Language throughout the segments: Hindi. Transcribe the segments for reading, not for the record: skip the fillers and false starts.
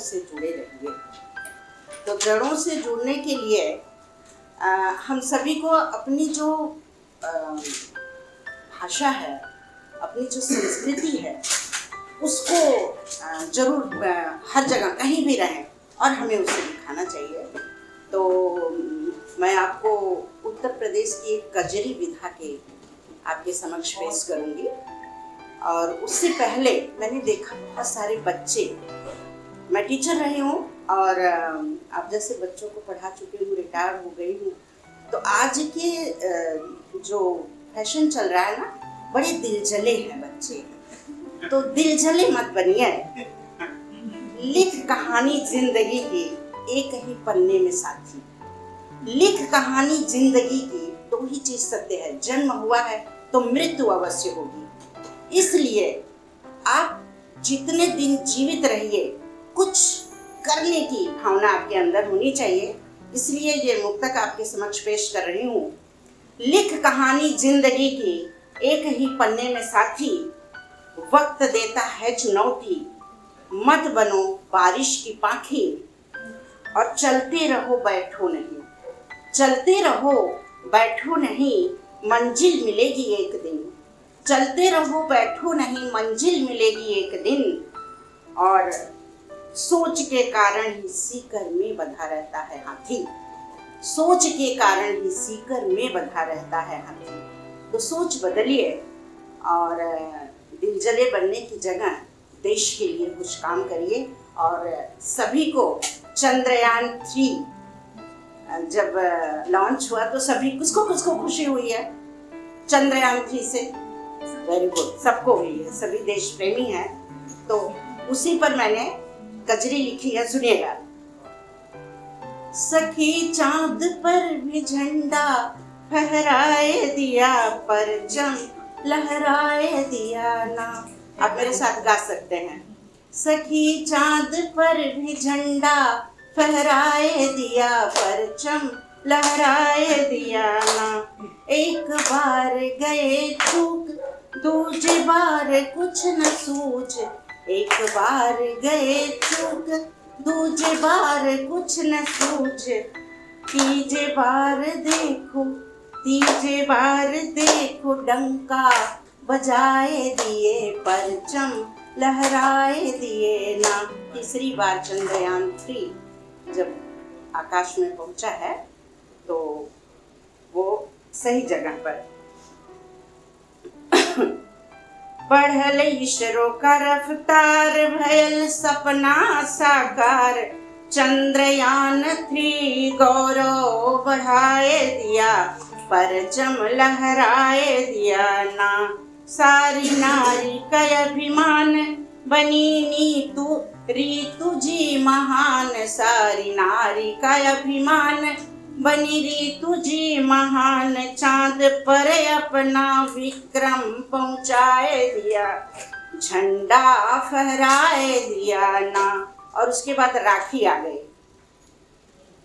से जुड़े रहिए। तो जड़ों से जुड़ने के लिए हम सभी को अपनी जो भाषा है, अपनी जो संस्कृति है, उसको जरूर हर जगह कहीं भी रहें और हमें उसे दिखाना चाहिए। तो मैं आपको उत्तर प्रदेश की एक कजरी विधा के आपके समक्ष पेश करूंगी। और उससे पहले मैंने देखा बहुत सारे बच्चे, मैं टीचर रही हूँ और आप जैसे बच्चों को पढ़ा चुकी हूँ, रिटायर हो गई हूँ। तो आज के जो फैशन चल रहा है ना, बड़े दिलजले हैं बच्चे। तो दिलजले मत बनिए, लिख कहानी जिंदगी की एक ही पन्ने में साथी। लिख कहानी जिंदगी की दो ही चीज सत्य है, जन्म हुआ है तो मृत्यु अवश्य होगी। इसलिए आप जितने दिन जीवित रहिए, कुछ करने की भावना आपके अंदर होनी चाहिए। इसलिए ये मुक्तक आपके समक्ष पेश कर रही हूँ। लिख कहानी जिंदगी की एक ही पन्ने में साथी, वक्त देता है चुनौती, मत बनो बारिश की पाखी, और चलते रहो बैठो नहीं, चलते रहो बैठो नहीं, मंजिल मिलेगी एक दिन। चलते रहो बैठो नहीं, मंजिल मिलेगी एक दिन। और सोच के कारण ही सीकर में बंधा रहता है हाथी। सोच के कारण ही सीकर में बंधा रहता है हाथी। तो सोच बदलिए और दिलजले बनने की जगह देश के लिए कुछ काम करिए। और सभी को चंद्रयान 3 जब लॉन्च हुआ तो सभी किसको खुशी हुई है चंद्रयान 3 से? वेरी गुड, सबको हुई है, सभी देश प्रेमी हैं। तो उसी पर मैंने कजरी लिखी है, सुनिएगा। सखी चांद पर भी झंडा फहराए दिया, परचम लहराए दिया ना। आप मेरे साथ गा सकते हैं। सखी चांद पर भी झंडा फहराए दिया, परचम लहराए दिया ना। एक बार गए चूक, दूजे बार कुछ न सूझ। एक बार गए चूक, दूजे बार कुछ न सूझ। तीजे बार देखो, तीजे बार देखो, डंका बजाए दिए, परचम लहराए दिए ना। तीसरी बार चंद्रयान 3 जब आकाश में पहुंचा है तो वो सही जगह पर बढ़ल इसरो का रफ्तार, भयल सपना साकार। चंद्रयान 3 गौरव बढ़ाए दिया, परचम लहराए दिया ना। सारी नारी का अभिमान बनी नीतू रीतु जी महान। सारी नारी का अभिमान बनी रीतु जी महान। चांद पर अपना विक्रम पहुंचाए दिया, झंडा फहराए दिया ना। और उसके बाद राखी आ गई,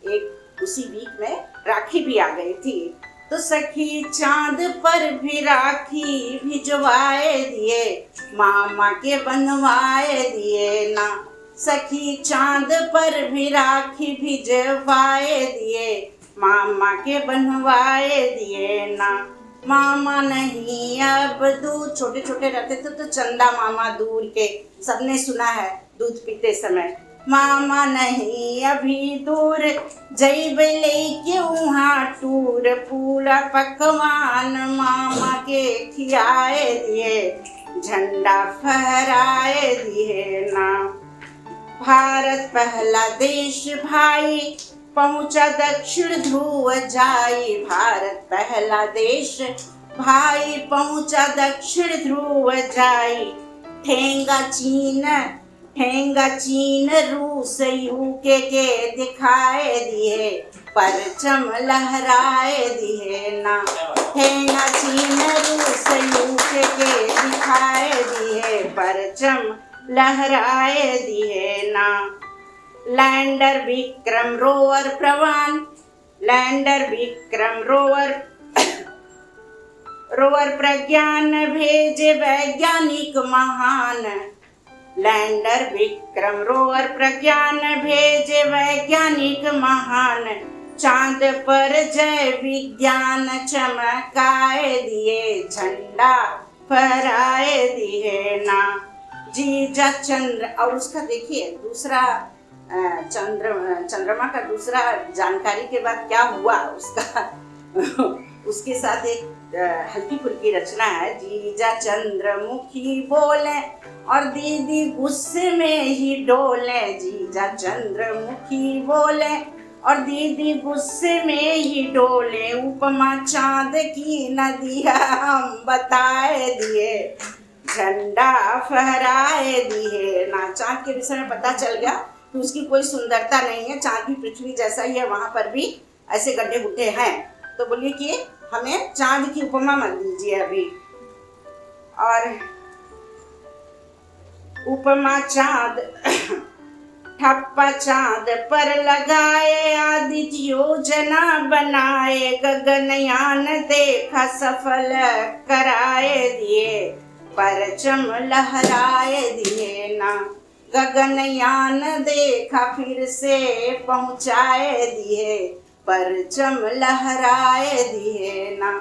एक उसी वीक में राखी भी आ गई थी। तो सखी चांद पर भी राखी भिजवाए दिए, मामा के बनवाए दिए ना। सखी चांद पर भी राखी भिजवाए दिए, मामा के बनवाए दिए ना। मामा नहीं अब दूध, छोटे छोटे रहते थे तो चंदा मामा दूर के, सबने सुना है दूध पीते समय। मामा नहीं अभी दूर, जैब लेके वहाँ टूर। पूरा पकवान मामा के खियाए दिए, झंडा फहराए दिए ना। भारत पहला देश भाई, पहुंचा दक्षिण ध्रुव जाई। भारत पहला देश भाई, पहुंचा दक्षिण ध्रुव जाई। ठेंगा चीन रूस यूके के दिखाए दिए, परचम लहराए दिए ना। ठेंगा चीन रूस यूके के दिखाए दिए, परचम लहराए दिए ना। Lander Vikram rover Pragyan, lander Vikram rover Pragyan भेजे वैज्ञानिक महान। लैंडर विक्रम रोवर प्रज्ञान भेजे वैज्ञानिक महान, चांद पर जय विज्ञान चमकाए दिए, झंडा फहराए दिए ना। जीजा चंद्र, और उसका देखिए दूसरा चंद्रमा का दूसरा जानकारी के बाद क्या हुआ उसका उसके साथ एक हल्की फुल्की रचना है। जीजा चंद्रमुखी बोले और दीदी गुस्से में ही डोले, जीजा चंद्रमुखी बोले और दीदी गुस्से में ही डोले, उपमा चांद की नदिया हम बताए दिए, झंडा फहराए दिए ना। चांद के विषय में पता चल गया कि उसकी कोई सुंदरता नहीं है, चांद भी पृथ्वी जैसा ही है, वहां पर भी ऐसे गड्ढे गुड्ढे हैं। तो बोलिए कि हमें चांद की उपमा मत दीजिए अभी। और उपमा चांद ठप्पा चांद पर लगाए, आदित्य योजना बनाए, गगनयान देखा सफल कराए दिए, परचम लहराए दिए ना। गगनयान देखा फिर से पहुँचाए दिए, परचम लहराए दिए ना।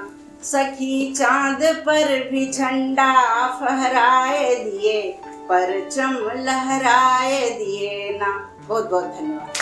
सखी चांद पर भी झंडा फहराए दिए, परचम लहराए दिए ना। बहुत बहुत धन्यवाद।